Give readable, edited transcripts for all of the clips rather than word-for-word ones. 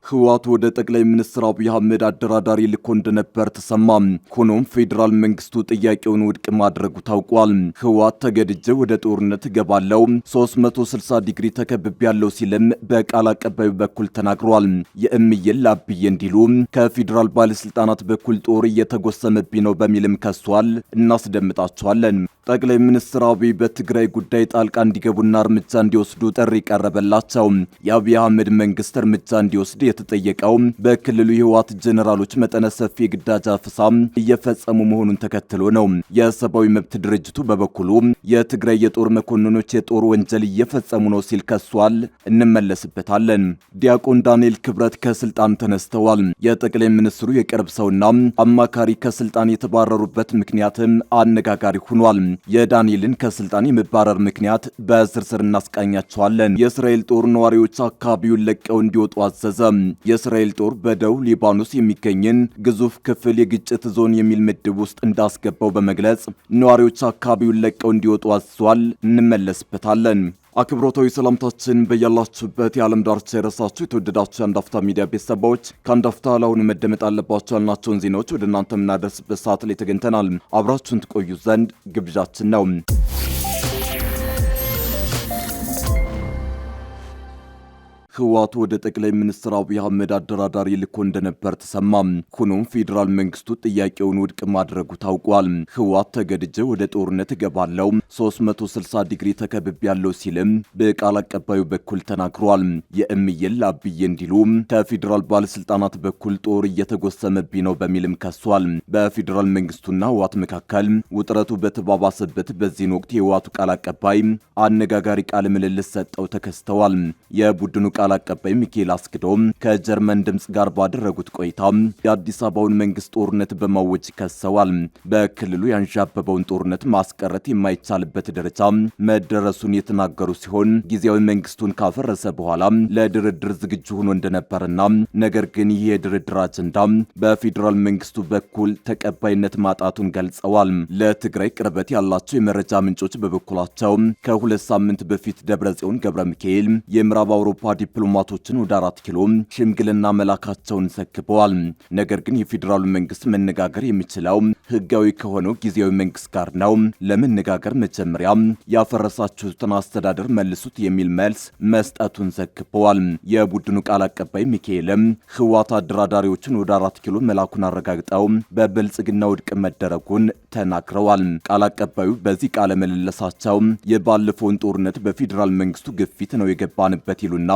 ህወሓት ወደ ጠቅላይ ሚኒስትር አብይ አህመድ አደራዳሪ ልኮ እንደነበር ተሰማ። ሆኖም ፌዴራል መንግስቱ ጥያቄውን ውድቅ ማድረጉ ታውቋል። ህወሓት ተገድጄ ወደ ጦርነት ገባለው 360 ዲግሪ ተከብቤያለሁ ሲልም በቃል አቀባዩ በኩል ተናግሯል። የእምዬን ላብዬ እንዲሉ ከፌዴራል ባለስልጣናት በኩል ጦር እየተጎሰመብኝ ነው በሚልም ከሷል። እናስደምጣቸዋለን። ጠቅላይ ሚኒስትር አብይ በትግራይ ጉዳይ ጣልቃ እንዲገቡና እርምጃ እንዲወስዱ ጥሪ ቀረበላቸው። የአብይ አህመድ መንግስት እርምጃ እንዲወስድ የተጠየቀው በክልሉ የህወሓት ጄኔራሎች መጠነ ሰፊ ግዳጅ አፈሳ እየፈጸሙ መሆኑን ተከትሎ ነው። የሰብአዊ መብት ድርጅቱ በበኩሉ የትግራይ የጦር መኮንኖች የጦር ወንጀል እየፈጸሙ ነው ሲል ከሷል። እንመለስበታለን። ዲያቆን ዳንኤል ክብረት ከስልጣን ተነስተዋል። የጠቅላይ ሚኒስትሩ የቅርብ ሰውና አማካሪ ከስልጣን የተባረሩበት ምክንያትም አነጋጋሪ ሆኗል። የዳንኤልን ከስልጣን የመባረር ምክንያት በዝርዝር እናስቃኛቸዋለን። የእስራኤል ጦር ነዋሪዎች አካባቢውን ለቀው እንዲወጡ አዘዘ። የእስራኤል ጦር በደቡብ ሊባኖስ የሚገኝን ግዙፍ ክፍል የግጭት ዞን የሚል ምድብ ውስጥ እንዳስገባው በመግለጽ ነዋሪዎች አካባቢውን ለቀው እንዲወጡ አዝዟል። እንመለስበታለን። አክብሮታዊ ሰላምታችን በያላችሁበት የዓለም ዳርቻ የረሳችሁ የተወደዳችሁ የአንድ አፍታ ሚዲያ ቤተሰቦች ከአንድ አፍታ ለአሁኑ መደመጥ አለባቸው ያልናቸውን ዜናዎች ወደ እናንተ የምናደርስበት ሰዓት ላይ ተገኝተናል። አብራችሁን ትቆዩ ዘንድ ግብዣችን ነው። ህወሓት ወደ ጠቅላይ ሚኒስትር አብይ አህመድ አደራዳሪ ልኮ እንደነበር ተሰማ። ሆኖም ፌዴራል መንግስቱ ጥያቄውን ውድቅ ማድረጉ ታውቋል። ህወሓት ተገድጄ ወደ ጦርነት እገባለሁ 360 ዲግሪ ተከብቤያለሁ ሲልም በቃል አቀባዩ በኩል ተናግሯል። የእምዬን ላብዬ እንዲሉ ከፌዴራል ባለስልጣናት በኩል ጦር እየተጎሰመብኝ ነው በሚልም ከሷል። በፌዴራል መንግስቱና ህወሓት መካከል ውጥረቱ በተባባሰበት በዚህን ወቅት የህወሓቱ ቃል አቀባይ አነጋጋሪ ቃለ ምልልስ ሰጠው ተከስተዋል። የቡድኑ ቃል አቀባይ ሚካኤል አስክዶም ከጀርመን ድምጽ ጋር ባደረጉት ቆይታ የአዲስ አበባውን መንግስት ጦርነት በማወጅ ከሰዋል። በክልሉ ያንዣበበውን ጦርነት ማስቀረት የማይቻልበት ደረጃ መደረሱን የተናገሩ ሲሆን ጊዜያዊ መንግስቱን ካፈረሰ በኋላ ለድርድር ዝግጁ ሆኖ እንደነበርና ነገር ግን ይህ የድርድር አጀንዳ በፌዴራል መንግስቱ በኩል ተቀባይነት ማጣቱን ገልጸዋል። ለትግራይ ቅርበት ያላቸው የመረጃ ምንጮች በበኩላቸው ከ2 ሳምንት በፊት ደብረጽዮን ገብረ ሚካኤል የምዕራብ አውሮፓ ዲፕሎማቶችን ወደ 4 ኪሎ ሽምግልና መላካቸውን ዘግበዋል። ነገር ግን የፌዴራሉ መንግስት መነጋገር የሚችለው ህጋዊ ከሆነው ጊዜያዊ መንግስት ጋር ነው። ለመነጋገር መጀመሪያ ያፈረሳችሁትን አስተዳደር መልሱት የሚል መልስ መስጠቱን ዘግበዋል። የቡድኑ ቃል አቀባይ ሚካኤልም ህወሓት አደራዳሪዎችን ወደ 4 ኪሎ መላኩን አረጋግጠው በብልጽግና ውድቅ መደረጉን ተናግረዋል። ቃል አቀባዩ በዚህ ቃለ ምልልሳቸው የባለፈውን ጦርነት በፌዴራል መንግስቱ ግፊት ነው የገባንበት ይሉና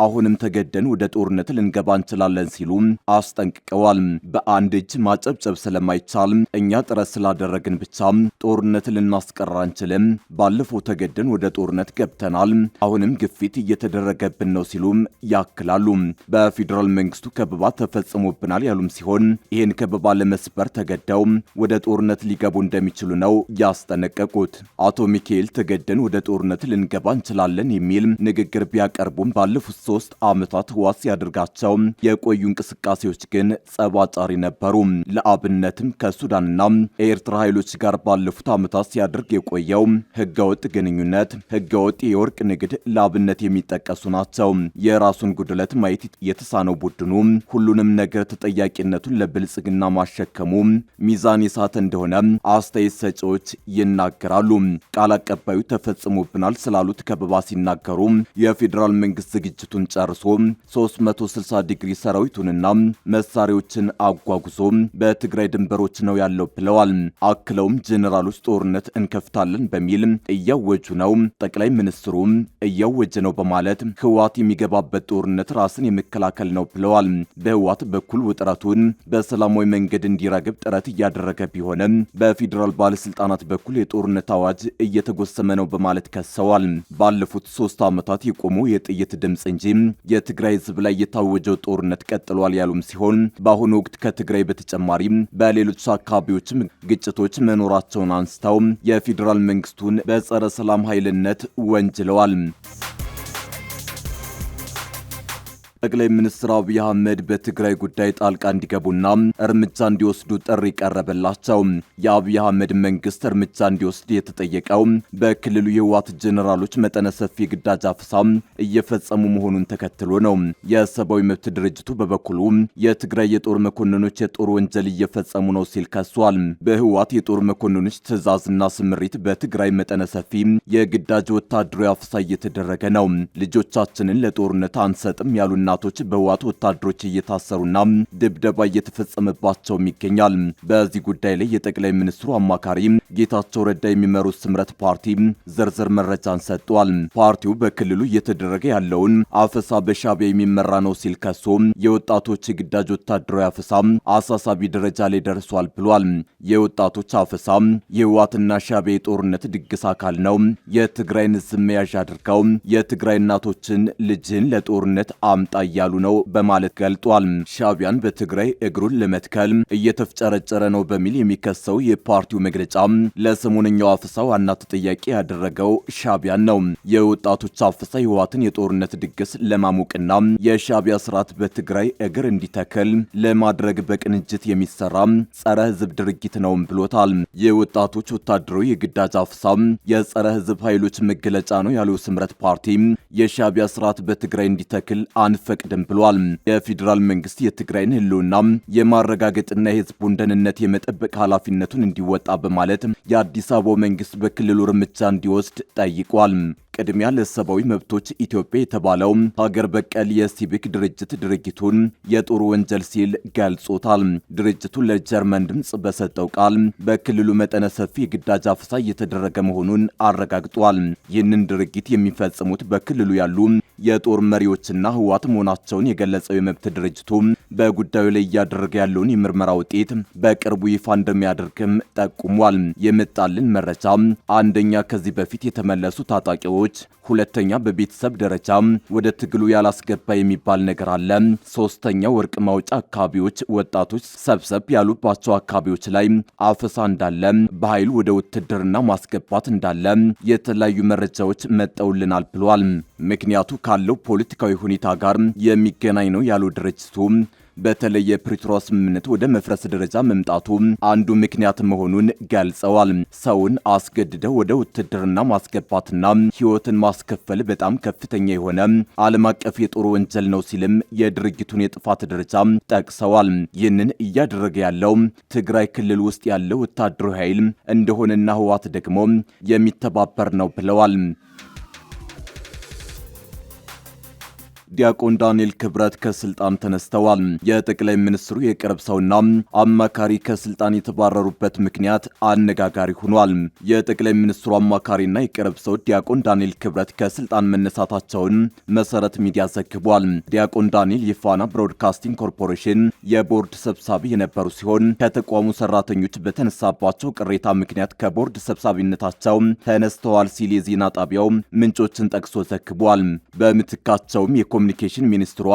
አሁንም ተገደን ወደ ጦርነት ልንገባ እንችላለን ሲሉ አስጠንቅቀዋል። በአንድ እጅ ማጨብጨብ ስለማይቻል እኛ ጥረት ስላደረግን ብቻ ጦርነት ልናስቀራ አንችልም። ባለፈው ተገደን ወደ ጦርነት ገብተናል። አሁንም ግፊት እየተደረገብን ነው ሲሉ ያክላሉ። በፌዴራል መንግስቱ ከበባ ተፈጽሞብናል ያሉም ሲሆን ይህን ከበባ ለመስበር ተገደው ወደ ጦርነት ሊገቡ እንደሚችሉ ነው ያስጠነቀቁት። አቶ ሚካኤል ተገደን ወደ ጦርነት ልንገባ እንችላለን የሚል ንግግር ቢያቀርቡም ባለፉት 3 ዓመታት ህወሓት ሲያደርጋቸው የቆዩ እንቅስቃሴዎች ግን ጸባጫሪ ነበሩ። ለአብነትም ከሱዳንና ኤርትራ ኃይሎች ጋር ባለፉት ዓመታት ሲያደርግ የቆየው ህገወጥ ግንኙነት፣ ህገወጥ የወርቅ ንግድ ለአብነት የሚጠቀሱ ናቸው። የራሱን ጉድለት ማየት የተሳነው ቡድኑ ሁሉንም ነገር ተጠያቂነቱን ለብልጽግና ማሸከሙ ሚዛን የሳተ እንደሆነ አስተያየት ሰጪዎች ይናገራሉ። ቃል አቀባዩ ተፈጽሞብናል ስላሉት ከበባ ሲናገሩ የፌዴራል መንግስት ዝግጅቱን ጨርሶ 360 ዲግሪ ሰራዊቱንና መሳሪያዎችን አጓጉዞ በትግራይ ድንበሮች ነው ያለው ብለዋል። አክለውም ጄኔራሎች ጦርነት እንከፍታለን በሚል እያወጁ ነው፣ ጠቅላይ ሚኒስትሩ እያወጀ ነው በማለት ህወሓት የሚገባበት ጦርነት ራስን የመከላከል ነው ብለዋል። በህወሓት በኩል ውጥረቱን በሰላማዊ መንገድ እንዲረግብ ጥረት እያደረገ ቢሆንም በፌዴራል ባለስልጣናት በኩል የጦርነት አዋጅ እየተጎሰመ ነው በማለት ከሰዋል። ባለፉት 3 ዓመታት የቆመው የጥይት ድምጽ እንጂ የትግራይ ህዝብ ላይ የታወጀው ጦርነት ቀጥሏል ያሉም ሲሆን በአሁኑ ወቅት ከትግራይ በተጨማሪ በሌሎች አካባቢዎችም ግጭቶች መኖራቸውን አንስተው የፌዴራል መንግስቱን በጸረ ሰላም ኃይልነት ወንጅለዋል። ጠቅላይ ሚኒስትር አብይ አህመድ በትግራይ ጉዳይ ጣልቃ እንዲገቡና እርምጃ እንዲወስዱ ጥሪ ቀረበላቸው። የአብይ አህመድ መንግስት እርምጃ እንዲወስድ የተጠየቀው በክልሉ የህወሓት ጄኔራሎች መጠነ ሰፊ ግዳጅ አፈሳ እየፈጸሙ መሆኑን ተከትሎ ነው። የሰብአዊ መብት ድርጅቱ በበኩሉ የትግራይ የጦር መኮንኖች የጦር ወንጀል እየፈጸሙ ነው ሲል ከሷል። በህወሓት የጦር መኮንኖች ትዕዛዝና ስምሪት በትግራይ መጠነ ሰፊ የግዳጅ ወታደራዊ አፈሳ እየተደረገ ነው። ልጆቻችንን ለጦርነት አንሰጥም ያሉ እናቶች በህወሓት ወታደሮች እየታሰሩና ድብደባ እየተፈጸመባቸውም ይገኛል። በዚህ ጉዳይ ላይ የጠቅላይ ሚኒስትሩ አማካሪ ጌታቸው ረዳ የሚመሩት ስምረት ፓርቲ ዝርዝር መረጃን ሰጥቷል። ፓርቲው በክልሉ እየተደረገ ያለውን አፈሳ በሻዕቢያ የሚመራ ነው ሲል ከሶ የወጣቶች የግዳጅ ወታደራዊ አፈሳ አሳሳቢ ደረጃ ላይ ደርሷል ብሏል። የወጣቶች አፈሳ የህወሓትና ሻዕቢያ የጦርነት ድግስ አካል ነው። የትግራይን ህዝብ መያዣ አድርገው የትግራይ እናቶችን ልጅን ለጦርነት አምጣ እያሉ ነው በማለት ገልጧል። ሻዕቢያን በትግራይ እግሩን ለመትከል እየተፍጨረጨረ ነው በሚል የሚከሰው የፓርቲው መግለጫ ለሰሞነኛው አፈሳ ዋና ተጠያቂ ያደረገው ሻዕቢያን ነው። የወጣቶች አፈሳ የህወሓትን የጦርነት ድግስ ለማሞቅና የሻዕቢያ ስርዓት በትግራይ እግር እንዲተከል ለማድረግ በቅንጅት የሚሰራ ጸረ ህዝብ ድርጊት ነው ብሎታል። የወጣቶች ወታደራዊ የግዳጅ አፈሳ የጸረ ህዝብ ኃይሎች መገለጫ ነው ያለው ስምረት ፓርቲ የሻዕቢያ ስርዓት በትግራይ እንዲተክል አንፈቅድም ብሏል። የፌዴራል መንግስት የትግራይን ህልውና የማረጋገጥና የህዝቡን ደህንነት የመጠበቅ ኃላፊነቱን እንዲወጣ በማለት የአዲስ አበባው መንግስት በክልሉ እርምጃ እንዲወስድ ጠይቋል። ቅድሚያ ለሰብአዊ መብቶች ኢትዮጵያ የተባለው ሀገር በቀል የሲቪክ ድርጅት ድርጊቱን የጦር ወንጀል ሲል ገልጾታል። ድርጅቱ ለጀርመን ድምጽ በሰጠው ቃል በክልሉ መጠነ ሰፊ የግዳጅ አፈሳ እየተደረገ መሆኑን አረጋግጧል። ይህንን ድርጊት የሚፈጽሙት በክልሉ ያሉ የጦር መሪዎችና ህወሓት መሆናቸውን የገለጸው የመብት ድርጅቱ በጉዳዩ ላይ እያደረገ ያለውን የምርመራ ውጤት በቅርቡ ይፋ እንደሚያደርግም ጠቁሟል። የመጣልን መረጃ አንደኛ፣ ከዚህ በፊት የተመለሱ ታጣቂዎች፣ ሁለተኛ፣ በቤተሰብ ደረጃ ወደ ትግሉ ያላስገባ የሚባል ነገር አለ፣ ሶስተኛ፣ ወርቅ ማውጫ አካባቢዎች ወጣቶች ሰብሰብ ያሉባቸው አካባቢዎች ላይ አፈሳ እንዳለ፣ በኃይሉ ወደ ውትድርና ማስገባት እንዳለ የተለያዩ መረጃዎች መጠውልናል ብሏል። ምክንያቱ ካለው ፖለቲካዊ ሁኔታ ጋር የሚገናኝ ነው ያለው ድርጅቱ በተለይ የፕሪቶሪያ ስምምነት ወደ መፍረስ ደረጃ መምጣቱ አንዱ ምክንያት መሆኑን ገልጸዋል። ሰውን አስገድደው ወደ ውትድርና ማስገባትና ህይወትን ማስከፈል በጣም ከፍተኛ የሆነ ዓለም አቀፍ የጦር ወንጀል ነው ሲልም የድርጊቱን የጥፋት ደረጃ ጠቅሰዋል። ይህንን እያደረገ ያለው ትግራይ ክልል ውስጥ ያለው ወታደራዊ ኃይል እንደሆነና ህወሓት ደግሞ የሚተባበር ነው ብለዋል። ዲያቆን ዳንኤል ክብረት ከስልጣን ተነስተዋል። የጠቅላይ ሚኒስትሩ የቅርብ ሰውና አማካሪ ከስልጣን የተባረሩበት ምክንያት አነጋጋሪ ሆኗል። የጠቅላይ ሚኒስትሩ አማካሪና የቅርብ ሰው ዲያቆን ዳንኤል ክብረት ከስልጣን መነሳታቸውን መሰረት ሚዲያ ዘግቧል። ዲያቆን ዳንኤል የፋና ብሮድካስቲንግ ኮርፖሬሽን የቦርድ ሰብሳቢ የነበሩ ሲሆን ከተቋሙ ሰራተኞች በተነሳባቸው ቅሬታ ምክንያት ከቦርድ ሰብሳቢነታቸው ተነስተዋል ሲል የዜና ጣቢያው ምንጮችን ጠቅሶ ዘግቧል። በምትካቸውም ኮሚኒኬሽን ሚኒስትሯ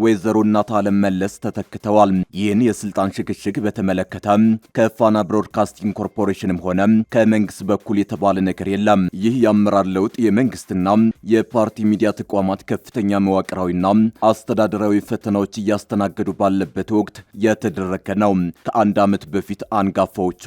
ወይዘሮ እናታለም መለስ ተተክተዋል። ይህን የስልጣን ሽግሽግ በተመለከተ ከፋና ብሮድካስቲንግ ኮርፖሬሽንም ሆነ ከመንግስት በኩል የተባለ ነገር የለም። ይህ የአመራር ለውጥ የመንግስትና የፓርቲ ሚዲያ ተቋማት ከፍተኛ መዋቅራዊና አስተዳደራዊ ፈተናዎች እያስተናገዱ ባለበት ወቅት የተደረገ ነው። ከአንድ ዓመት በፊት አንጋፋዎቹ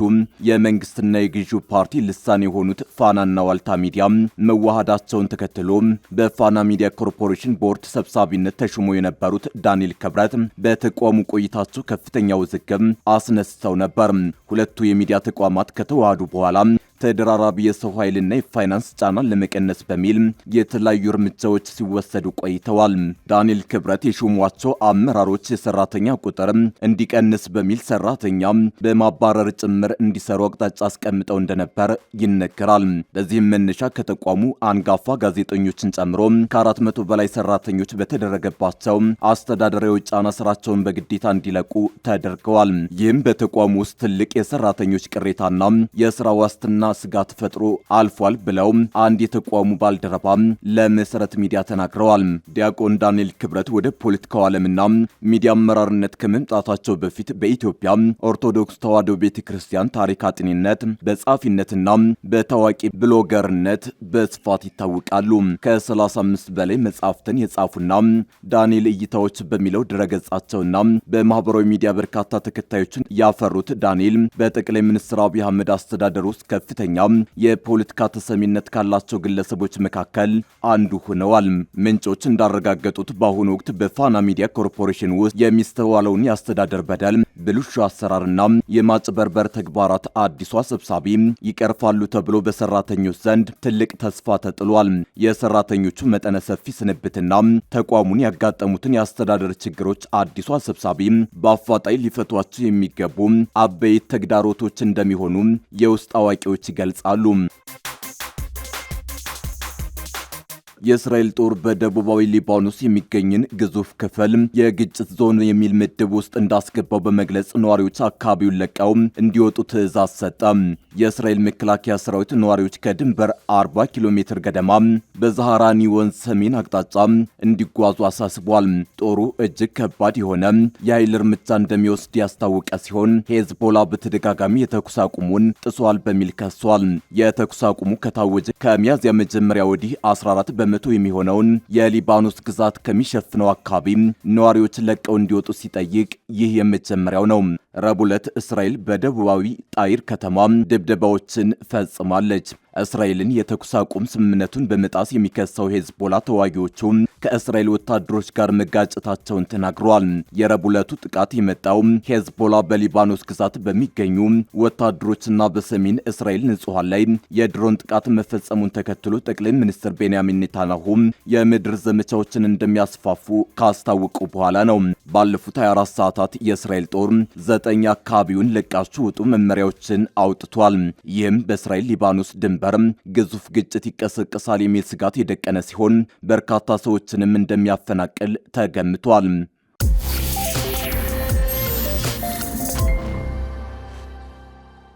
የመንግስትና የገዢው ፓርቲ ልሳን የሆኑት ፋናና ዋልታ ሚዲያ መዋሃዳቸውን ተከትሎ በፋና ሚዲያ ኮርፖሬሽን ቦርድ ሰብሳቢነት ተሹሞ የነበሩት ዳንኤል ክብረት በተቋሙ ቆይታቸው ከፍተኛ ውዝግብ አስነስተው ነበር። ሁለቱ የሚዲያ ተቋማት ከተዋሃዱ በኋላ ተደራራቢ የሰው ኃይልና የፋይናንስ ጫናን ለመቀነስ በሚል የተለያዩ እርምጃዎች ሲወሰዱ ቆይተዋል። ዳንኤል ክብረት የሾሟቸው አመራሮች የሰራተኛ ቁጥር እንዲቀንስ በሚል ሰራተኛ በማባረር ጭምር እንዲሰሩ አቅጣጫ አስቀምጠው እንደነበር ይነገራል። በዚህም መነሻ ከተቋሙ አንጋፋ ጋዜጠኞችን ጨምሮ ከ400 በላይ ሰራተኞች በተደረገባቸው አስተዳደራዊ ጫና ስራቸውን በግዴታ እንዲለቁ ተደርገዋል። ይህም በተቋሙ ውስጥ ትልቅ የሰራተኞች ቅሬታና የስራ ዋስትና ስጋት ፈጥሮ አልፏል ብለው አንድ የተቋሙ ባልደረባ ለመሰረት ሚዲያ ተናግረዋል። ዲያቆን ዳንኤል ክብረት ወደ ፖለቲካው ዓለምና ሚዲያ አመራርነት ከመምጣታቸው በፊት በኢትዮጵያ ኦርቶዶክስ ተዋሕዶ ቤተክርስቲያን ታሪክ አጥኚነት፣ በጻፊነትና በታዋቂ ብሎገርነት በስፋት ይታወቃሉ። ከ35 በላይ መጽሐፍትን የጻፉና ዳንኤል እይታዎች በሚለው ድረገጻቸውና በማህበራዊ ሚዲያ በርካታ ተከታዮችን ያፈሩት ዳንኤል በጠቅላይ ሚኒስትር አብይ አህመድ አስተዳደር ውስጥ ከፍተኛ የፖለቲካ ተሰሚነት ካላቸው ግለሰቦች መካከል አንዱ ሆነዋል። ምንጮች እንዳረጋገጡት በአሁኑ ወቅት በፋና ሚዲያ ኮርፖሬሽን ውስጥ የሚስተዋለውን የአስተዳደር በደል፣ ብልሹ አሰራርና የማጭበርበር ተግባራት አዲሷ ሰብሳቢ ይቀርፋሉ ተብሎ በሰራተኞች ዘንድ ትልቅ ተስፋ ተጥሏል። የሰራተኞቹ መጠነ ሰፊ ስንብትና ተቋሙን ያጋጠሙትን የአስተዳደር ችግሮች አዲሷ ሰብሳቢ በአፋጣኝ ሊፈቷቸው የሚገቡ አበይት ተግዳሮቶች እንደሚሆኑ የውስጥ አዋቂዎች ይገልጻሉ። የእስራኤል ጦር በደቡባዊ ሊባኖስ የሚገኝን ግዙፍ ክፍል የግጭት ዞን የሚል ምድብ ውስጥ እንዳስገባው በመግለጽ ነዋሪዎች አካባቢውን ለቀው እንዲወጡ ትዕዛዝ ሰጠ። የእስራኤል መከላከያ ሰራዊት ነዋሪዎች ከድንበር 40 ኪሎ ሜትር ገደማ በዛሃራኒ ወንዝ ሰሜን አቅጣጫ እንዲጓዙ አሳስቧል። ጦሩ እጅግ ከባድ የሆነ የኃይል እርምጃ እንደሚወስድ ያስታወቀ ሲሆን ሄዝቦላ በተደጋጋሚ የተኩስ አቁሙን ጥሷል በሚል ከሷል። የተኩስ አቁሙ ከታወጀ ከሚያዝያ መጀመሪያ ወዲህ 14 በመቶ የሚሆነውን የሊባኖስ ግዛት ከሚሸፍነው አካባቢ ነዋሪዎች ለቀው እንዲወጡ ሲጠይቅ ይህ የመጀመሪያው ነው። ረቡዕ ዕለት እስራኤል በደቡባዊ ጣይር ከተማ ድብደባዎችን ፈጽማለች። እስራኤልን የተኩስ አቁም ስምምነቱን በመጣስ የሚከሰው ሄዝቦላ ተዋጊዎቹ ከእስራኤል ወታደሮች ጋር መጋጨታቸውን ተናግረዋል። የረቡዕ ዕለቱ ጥቃት የመጣው ሄዝቦላ በሊባኖስ ግዛት በሚገኙ ወታደሮችና በሰሜን እስራኤል ንጹሃን ላይ የድሮን ጥቃት መፈጸሙን ተከትሎ ጠቅላይ ሚኒስትር ቤንያሚን ኔታንያሁ የምድር ዘመቻዎችን እንደሚያስፋፉ ካስታወቁ በኋላ ነው። ባለፉት 24 ሰዓታት የእስራኤል ጦር 9 አካባቢውን ለቃችሁ ውጡ መመሪያዎችን አውጥቷል። ይህም በእስራኤል ሊባኖስ ድንበር ግዙፍ ግጭት ይቀሰቀሳል የሚል ስጋት የደቀነ ሲሆን በርካታ ሰዎችንም እንደሚያፈናቅል ተገምቷል።